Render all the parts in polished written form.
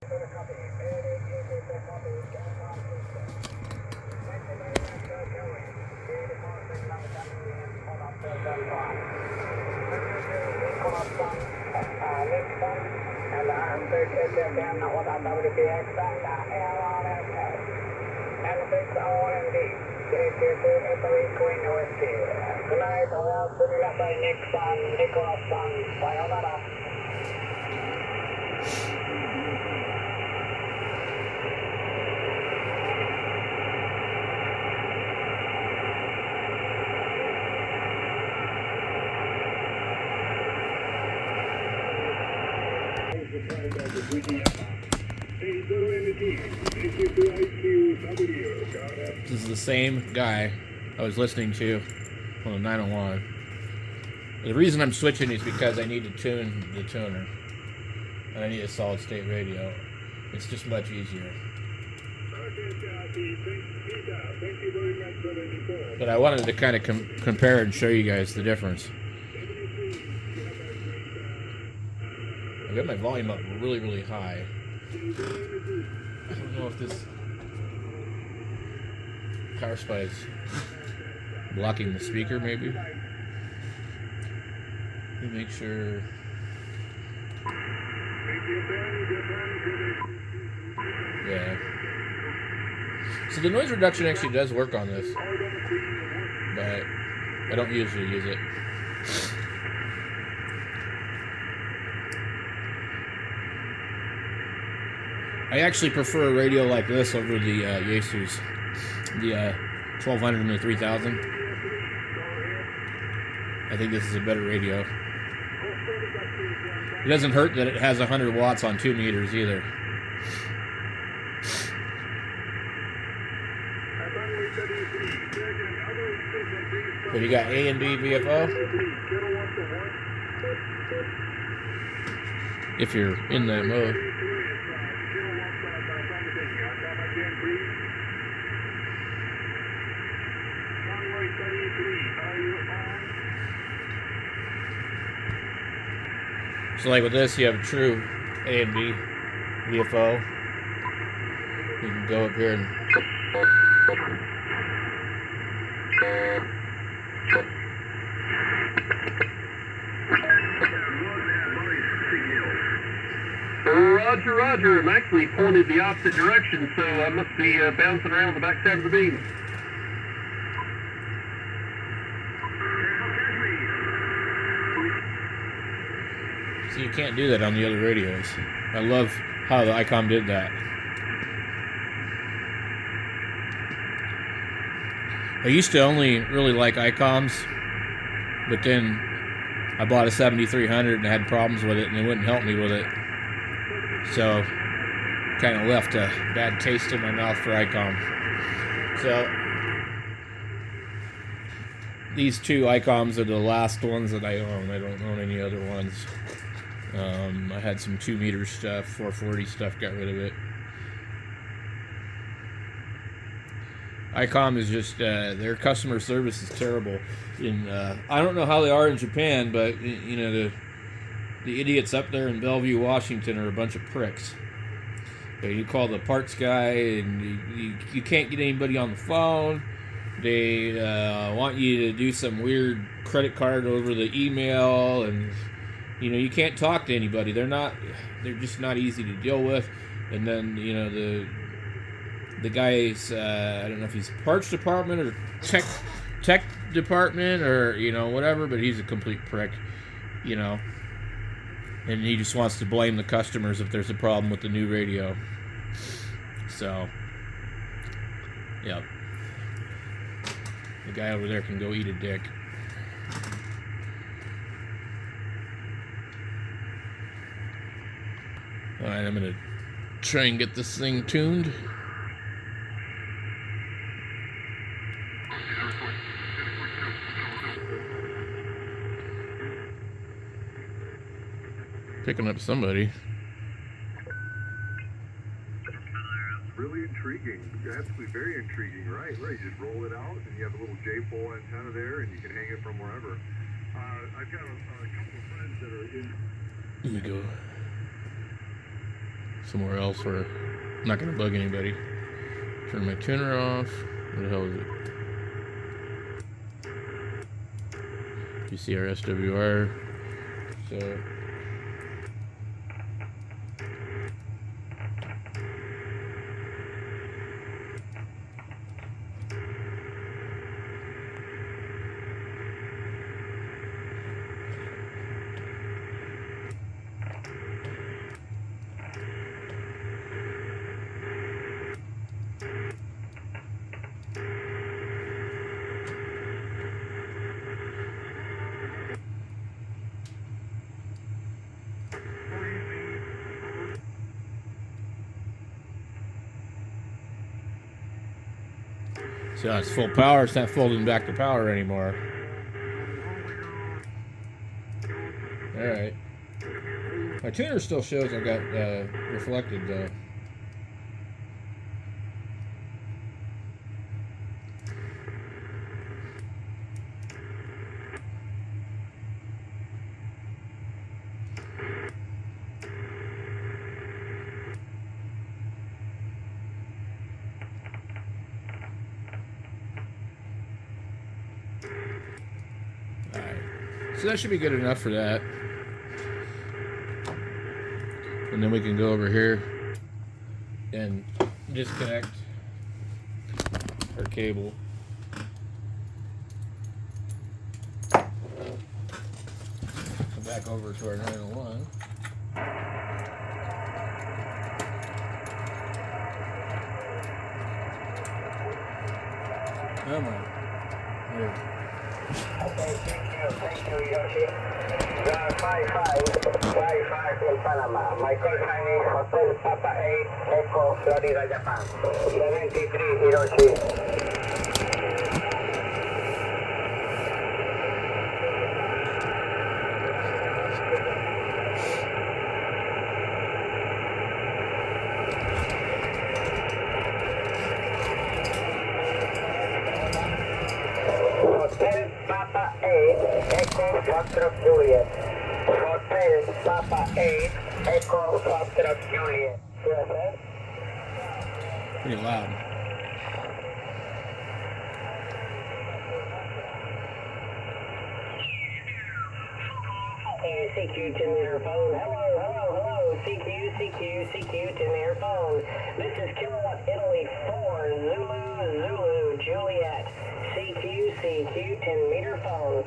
This is the same guy I was listening to on the 901. The reason I'm switching is because I need to tune the tuner. And I need a solid state radio. It's just much easier. But I wanted to kind of compare and show you guys the difference. I got my volume up really, really high. I don't know if this car spy is blocking the speaker, maybe. Let me make sure. Yeah. So the noise reduction actually does work on this, but I don't usually use it. I actually prefer a radio like this over the yaesus, the 1200 and the 3000. I think this is a better radio. It doesn't hurt that it has 100 watts on 2 meters either. But you got A and B VFO. If you're in that mode. So like with this, you have true A and B VFO. You can go up here and Roger, Roger. I'm actually pointed the opposite direction, so I must be bouncing around the backside of the beam. So you can't do that on the other radios. I love how the ICOM did that. I used to only really like ICOMs, but then I bought a 7300 and I had problems with it and it wouldn't help me with it. So kind of left a bad taste in my mouth for ICOM. So these two ICOMs are the last ones that I own. I don't own any other ones. I had some 2 meter stuff, 440 stuff, got rid of it. ICOM is just, their customer service is terrible. I don't know how they are in Japan, but, you know, the idiots up there in Bellevue, Washington are a bunch of pricks. You call the parts guy, and you can't get anybody on the phone. They want you to do some weird credit card over the email, and you know, you can't talk to anybody. They're just not easy to deal with. And then, you know, the guy's, I don't know if he's parts department or tech department or, you know, whatever, but he's a complete prick, you know. And he just wants to blame the customers if there's a problem with the new radio. So, yeah. The guy over there can go eat a dick. Alright, I'm going to try and get this thing tuned. Picking up somebody. Really intriguing. Absolutely very intriguing, right? Right. You just roll it out, and you have a little J-pole antenna there, and you can hang it from wherever. I've got a couple of friends that are in. Let me go somewhere else where I'm not going to bug anybody. Turn my tuner off. What the hell is it? You see our SWR. So so it's full power. It's not folding back to power anymore. Alright. My tuner still shows I got reflected though. So that should be good enough for that. And then we can go over here and disconnect our cable. Come back over to our 901. Come on. Here. Okay, thank you, Yoshi. You are 55 in Panama. My call sign is Hotel Papa 8, Echo, Florida, Japan. 73, Hiroshi. Hotel Papa 8, Echo, Foxtrot, Juliet. Hotel Papa 8, Echo, Foxtrot, Juliet. Yes, Pretty loud. CQ 10-meter phone. Hello. CQ 10-meter phone. This is Kilowatt Italy 4, Zulu, Juliet. CQ 10-meter phone.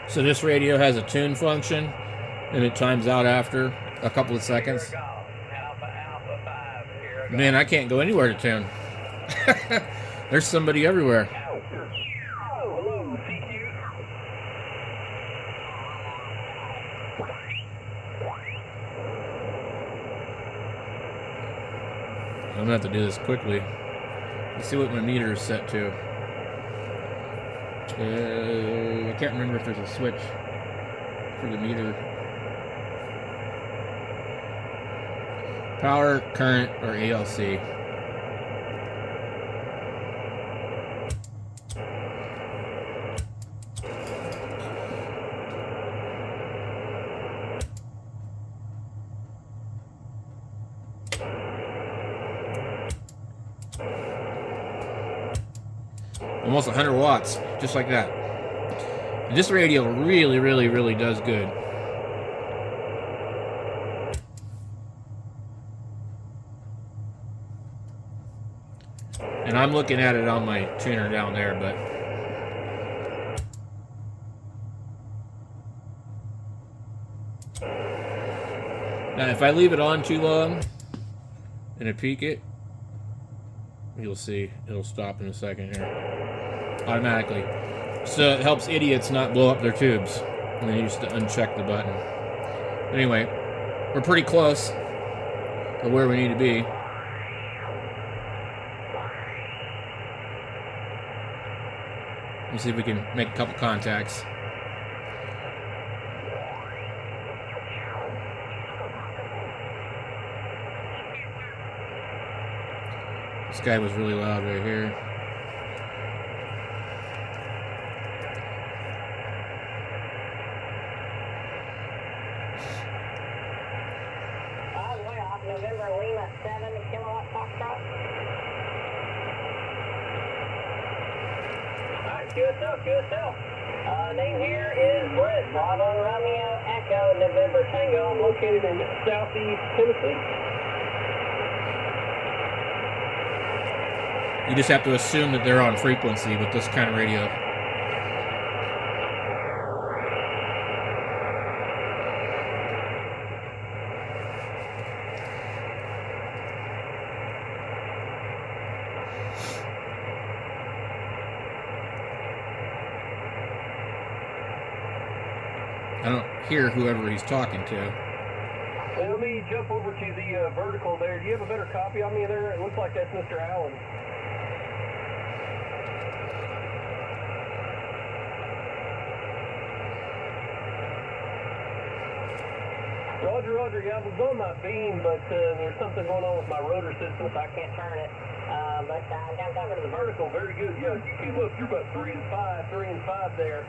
So this radio has a tune function, and it times out after a couple of seconds. Alpha 5. Here I go. Man, I can't go anywhere to tune. There's somebody everywhere. Hello, CQ. I'm gonna have to do this quickly. Let's see what my meter is set to. I can't remember if there's a switch for the meter. Power, current, or ALC. Almost 100 watts, just like that. And this radio really does good. And I'm looking at it on my tuner down there, but now if I leave it on too long and I peak it, you'll see it'll stop in a second here automatically. So it helps idiots not blow up their tubes when they used to uncheck the button. Anyway, we're pretty close to where we need to be. Let's see if we can make a couple contacts. It's guy was really loud right here. Way off, November Lima 7 kilowatt Foxtrot. Alright, QSL. Name here is Brent. Bravo Romeo Echo November Tango. I'm located in southeast Tennessee. You just have to assume that they're on frequency with this kind of radio. I don't hear whoever he's talking to. Let me jump over to the vertical there. Do you have a better copy on me there? It looks like that's Mr. Allen. Roger. Yeah, I was on my beam, but there's something going on with my rotor system, so I can't turn it. But I'm talking to the vertical. Very good. Yeah, you keep up. You're about 3 and 5 there.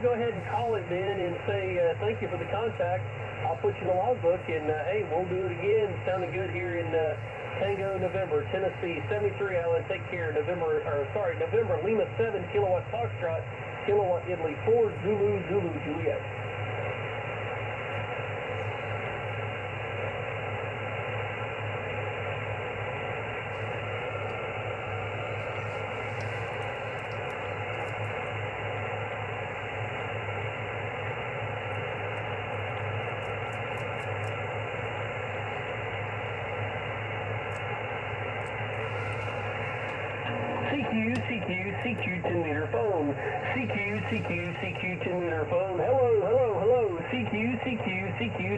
Go ahead and call it then and say thank you for the contact. I'll put you in the logbook and hey, we'll do it again. Sounding good here in Tango, November, Tennessee. 73 Allen, take care. November Lima 7 kilowatt Foxtrot, kilowatt Italy 4 Zulu Juliet. CQ 10 meter phone. CQ 10 meter phone. Hello. CQ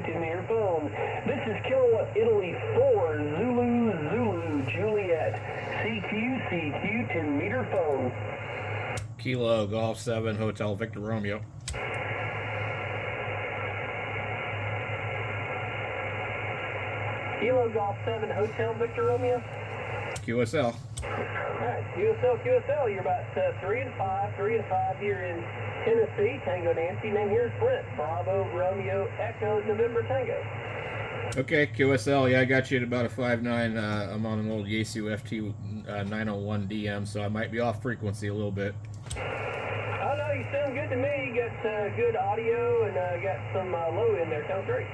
10 meter phone. This is kilowatt Italy 4 Zulu Juliet. CQ 10 meter phone. Kilo Golf 7 Hotel Victor Romeo. Kilo Golf 7 Hotel Victor Romeo. QSL. Alright, QSL, you're about 3 and 5 here in Tennessee. Tango Nancy, name here is Brent. Bravo, Romeo, Echo, November Tango. Okay, QSL, yeah, I got you at about a 5.9. I'm on an old yaesu ft901dm, so I might be off frequency a little bit. Oh no, you sound good to me. You got good audio and got some low in there. Sounds great.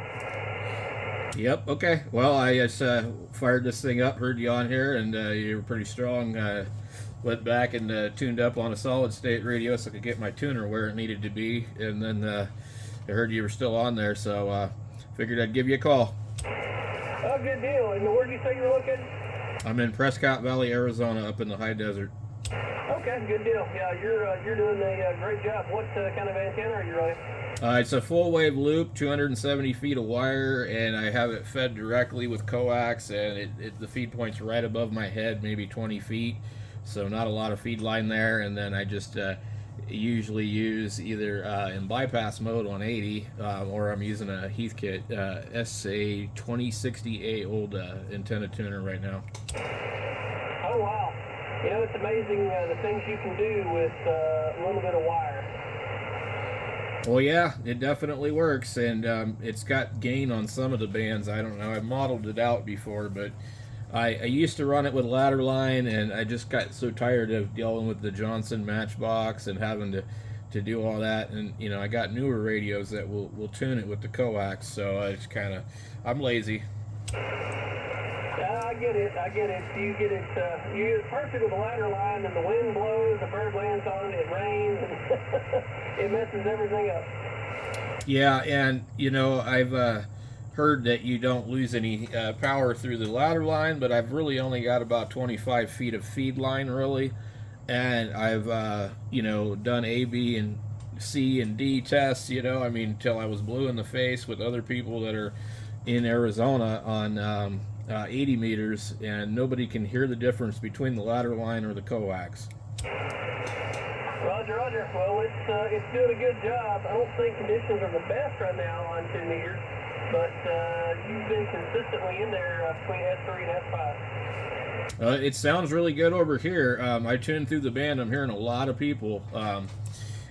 Yep, okay. Well, I just fired this thing up, heard you on here, and you were pretty strong. Went back and tuned up on a solid state radio so I could get my tuner where it needed to be, and then I heard you were still on there, so figured I'd give you a call. Oh, good deal. And where did you say you were located? I'm in Prescott Valley, Arizona, up in the high desert. Okay, good deal. Yeah, you're doing a great job. What kind of antenna are you running? It's a full wave loop, 270 feet of wire, and I have it fed directly with coax, and the feed point's right above my head, maybe 20 feet, so not a lot of feed line there. And then I just usually use either in bypass mode on 80, or I'm using a Heathkit SA 2060A old antenna tuner right now. Oh wow. You know, it's amazing the things you can do with a little bit of wire. Well, yeah, it definitely works, and it's got gain on some of the bands. I don't know, I've modeled it out before, but I used to run it with ladder line, and I just got so tired of dealing with the Johnson Matchbox and having to do all that. And you know, I got newer radios that will tune it with the coax, so I just I'm lazy. I get it. You get it perfect with the ladder line, and the wind blows, the bird lands on it, it rains, and it messes everything up. Yeah, and you know, I've heard that you don't lose any power through the ladder line, but I've really only got about 25 feet of feed line, really. and I've you know, done A, B, and C and D tests. You know, I mean, till I was blue in the face with other people that are in Arizona on 80 meters, and nobody can hear the difference between the ladder line or the coax. Roger, Roger. Well, it's doing a good job. I don't think conditions are the best right now on 10 meters, but you've been consistently in there between S3 and S5. It sounds really good over here. I tuned through the band. I'm hearing a lot of people,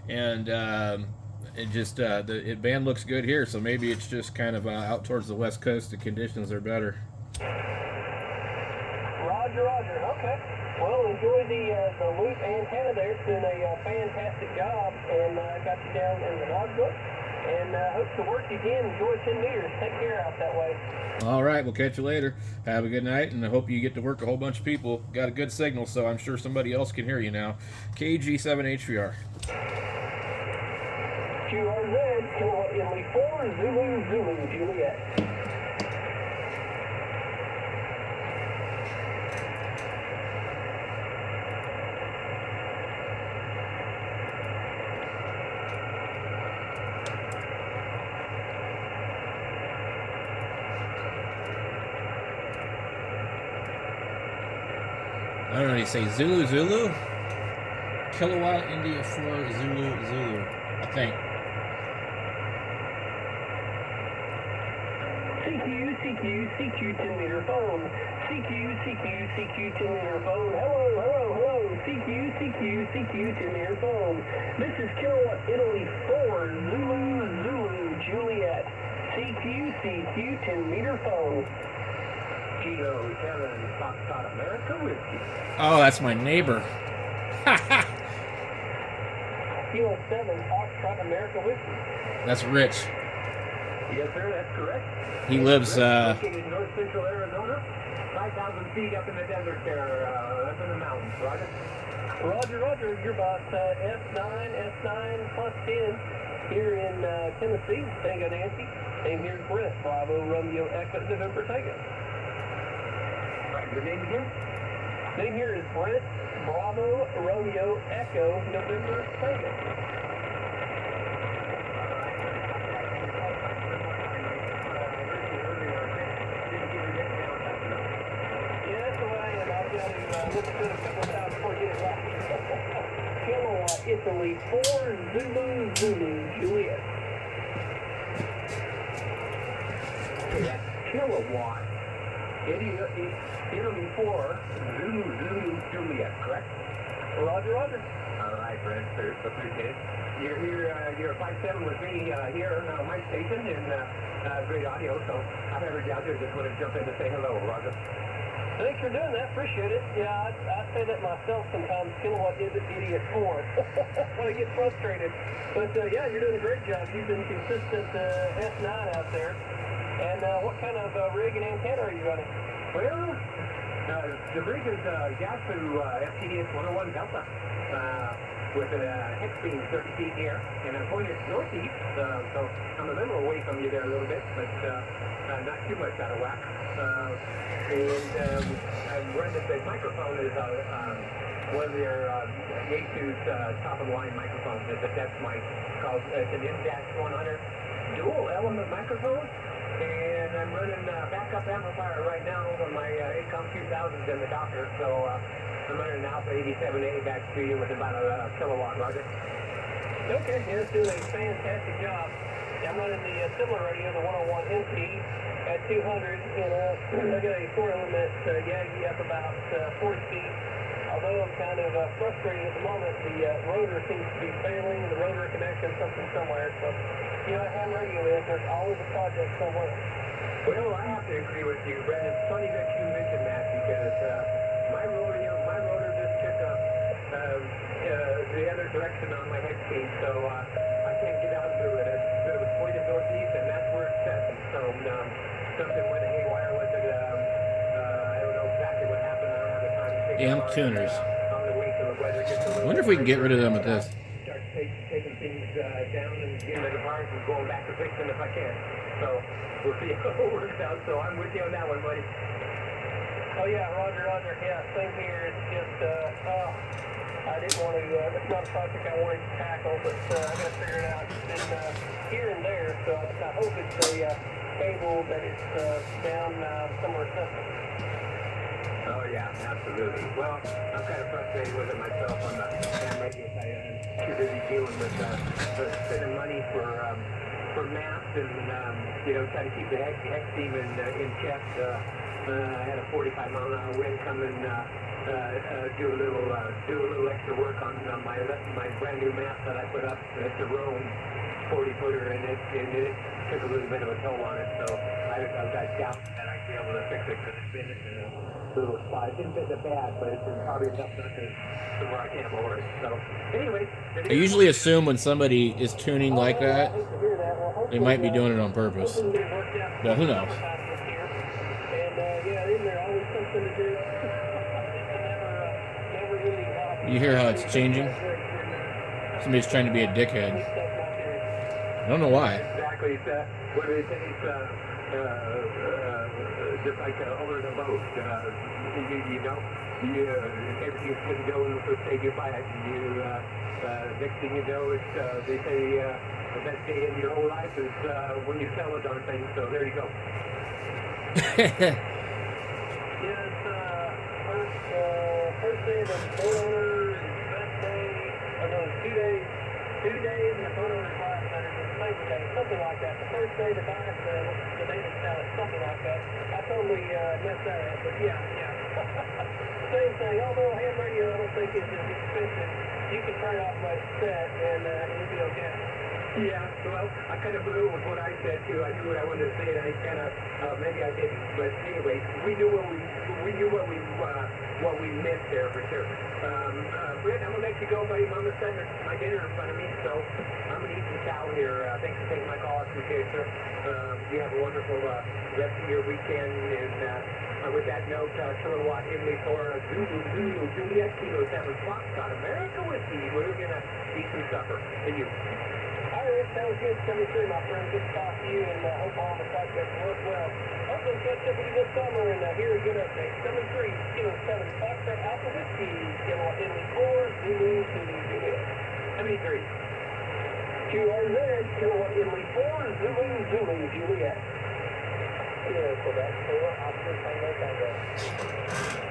and it just the band looks good here. So maybe it's just kind of out towards the west coast. The conditions are better. Roger, Roger. Okay. Well, enjoy the loop antenna there. It's doing a fantastic job, and got you down in the logbook. And hope to work you again. Enjoy 10 meters. Take care out that way. All right, we'll catch you later. Have a good night, and I hope you get to work a whole bunch of people. Got a good signal, so I'm sure somebody else can hear you now. KG7HVR. ki4zzj, kilowatt Italy 4, Zulu, Zulu, Juliet. I don't know, you say Zulu, Zulu? Kilowatt India 4, Zulu, Zulu, I think. CQ 10 meter phone. CQ 10 meter phone. Hello. CQ 10 meter phone. This is kilowatt Italy 4, Zulu, Juliet. CQ 10 meter phone. Kilo 7 Foxtrot America Whiskey. Oh, that's my neighbor. Kilo 7 Foxtrot America Whiskey. That's Rich. Yes, sir, that's correct. He lives, located in north central Arizona, 5,000 feet up in the desert there, up in the mountains. Roger. Roger. You're about S9 plus 10 here in Tennessee, Tango Nancy. And here's Brett, Bravo, Romeo, Echo, November, Tango. Your name again? Name here is Brett, Bravo, Romeo, Echo, November, Tango. Yeah, that's the way I am. I've got to listen to it a couple of times before I get it right. Kilowatt Italy 4, Zulu, Juliet. That's kilowatt. Italy 4, Zulu, Juliet, correct? Roger. All right, Brent, sir, appreciate it. You're here, you're 5-7 with me here on my station in great audio, so I've ever out there, just want to jump in to say hello, Roger. Thanks for doing that, appreciate it. Yeah, I say that myself sometimes, kilowatt idiot 4, when I get frustrated. But yeah, you're doing a great job. You've been consistent S9 out there. And what kind of rig and antenna are you running? Well, the rig is yaesu FTDS 101 Delta with a hex beam 30 feet here, and I'm pointed northeast, so I'm a little away from you there a little bit, but not too much out of whack. And I'm running the microphone is one of their yaesu's top-of-the-line microphones. It's a test mic called it's an M-100 dual element microphone. And I'm running backup amplifier right now on my ki4zzj in the Docker, so I'm running an Alpha 87A back to you with about a kilowatt, Roger. Okay, yeah, it's doing a fantastic job. I'm running the similar radio, the 101MP at 200, and I got a 4-element Yagi up about 40 feet. Although I'm kind of frustrated at the moment, the rotor seems to be failing, the rotor connection, something somewhere, so... You know, ham radio is, there's always a project somewhere. Well, I have to agree with you, Brett. It's funny that you mentioned that because my rotor just took the other direction on my head speed, so I can't get out through it. It was pointed northeast, and that's where it's set. So something went haywire with it. I don't know exactly what happened. I don't have the time to figure amp tuners. On the way to the weather. I wonder if we can get rid of them with this. Taking things down and getting the parts and going back to fix them if I can. So we'll see how it works out. So I'm with you on that one, buddy. Oh yeah, Roger. Yeah, same here. It's just I didn't want to, that's not a project I wanted to tackle, but I got to figure it out. It's been here and there, so I hope it's a cable that is down somewhere sensitive. Oh yeah, absolutely. Well, I'm kind of frustrated with it myself on the ham radio side. I'm too busy dealing with spending money for maps and trying to keep the hex team in check. I had a 45-mile-an-hour wind coming. Do a little extra work on my brand new map that I put up. It's a Rome 40-footer, and it took a little bit of a toll on it. So I've got doubt that I'd be able to fix it because it's been a little spot. It didn't fit the bad, but it's been probably enough not to where I can't lower it. So anyway, I usually assume when somebody is tuning like that, they might be doing it on purpose. But who knows? You hear how it's changing? Somebody's trying to be a dickhead. I don't know why. Exactly. What do they say? Just like over the boat. Everything's good to go in the first day you buy it. Next thing you know, it's they say the best day in your whole life is when you sell a darn thing. So there you go. First day of the boat owner, best day, no, 2 days, 2 days, and the boat owner's last day, Labor Day, something like that. The first day, the buyer, the maintenance pallet, something like that. I totally messed that up, but yeah. Same thing, although ham radio I don't think is as expensive. You can turn off my set and it'll be okay. Yeah, well, I kind of blew with what I said too. I knew what I wanted to say, and I kind of maybe I didn't. But anyway, we knew what we missed there for sure. Britt, I'm gonna let you go, buddy. Mama's setting my dinner in front of me, so I'm gonna eat some cow here. Thanks for taking my call. I appreciate it, sir. You have a wonderful rest of your weekend, and with that note, kilowatt Italy for Zulu Juliet Kilo 7 Foxtrot America Whiskey. We're gonna eat some supper. And you. All right, sounds good. 73, my friend. Good to talk to you, and hope all the projects work well. Hopefully catch up with you this summer and hear a good update. 73, Kilo 7, Foxtrot Alpha Whiskey, kilowatt Italy 4, Zulu Juliet. 73. ki4zzj, kilowatt Italy 4, Zulu Juliet. Kilo Quebec 4, Oscar Tango Tango.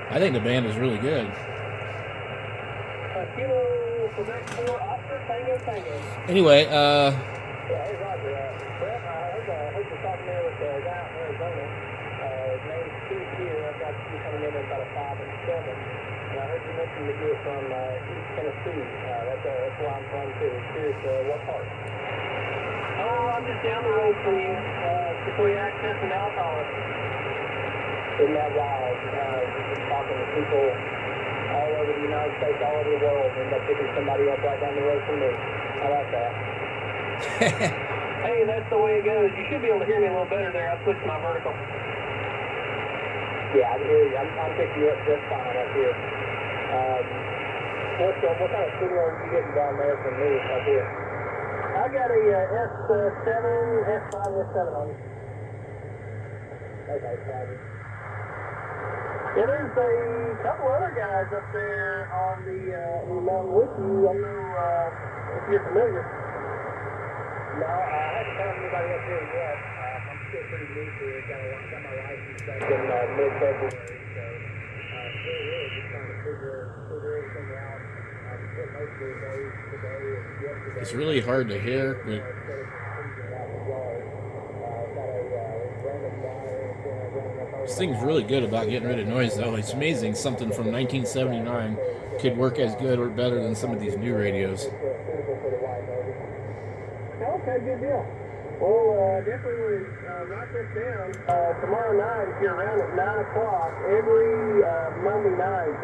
I think the band is really good. Kilo Quebec 4, Oscar Tango Tango. Anyway, Yeah, hey Roger, Brett, I heard you talking there with a guy out in Arizona. His name's Steve here. I've got you coming in at about a 5 and 7. And I heard you mention that you're from East Tennessee. That's where I'm from too. Curious, what part? Oh, I'm just down the road from you. Between Access and Alcohol. Isn't that wild? Just talking to people all over the United States, all over the world, end up picking somebody up right down the road from me. I like that. Hey, that's the way it goes. You should be able to hear me a little better there. I switched my vertical. Yeah, I can hear you. I'm picking you up just fine up here. What kind of signal are you getting down there from me up here? I got a S7, S5, S7 on you. Okay, Roger. Yeah, there's a couple other guys up there on the mountain with you. I don't know if you're familiar. No, I haven't found anybody up here yet. I'm still pretty new to it. Got my license back in mid-February, so still really just trying to figure everything out. Spent most of the days today and yesterday. it's really hard to hear. But this thing's really good about getting rid of noise, though. It's amazing. Something from 1979 could work as good or better than some of these new radios. Okay, good deal. Well, definitely write this down. Tomorrow night, if you're around at 9 o'clock, every Monday night.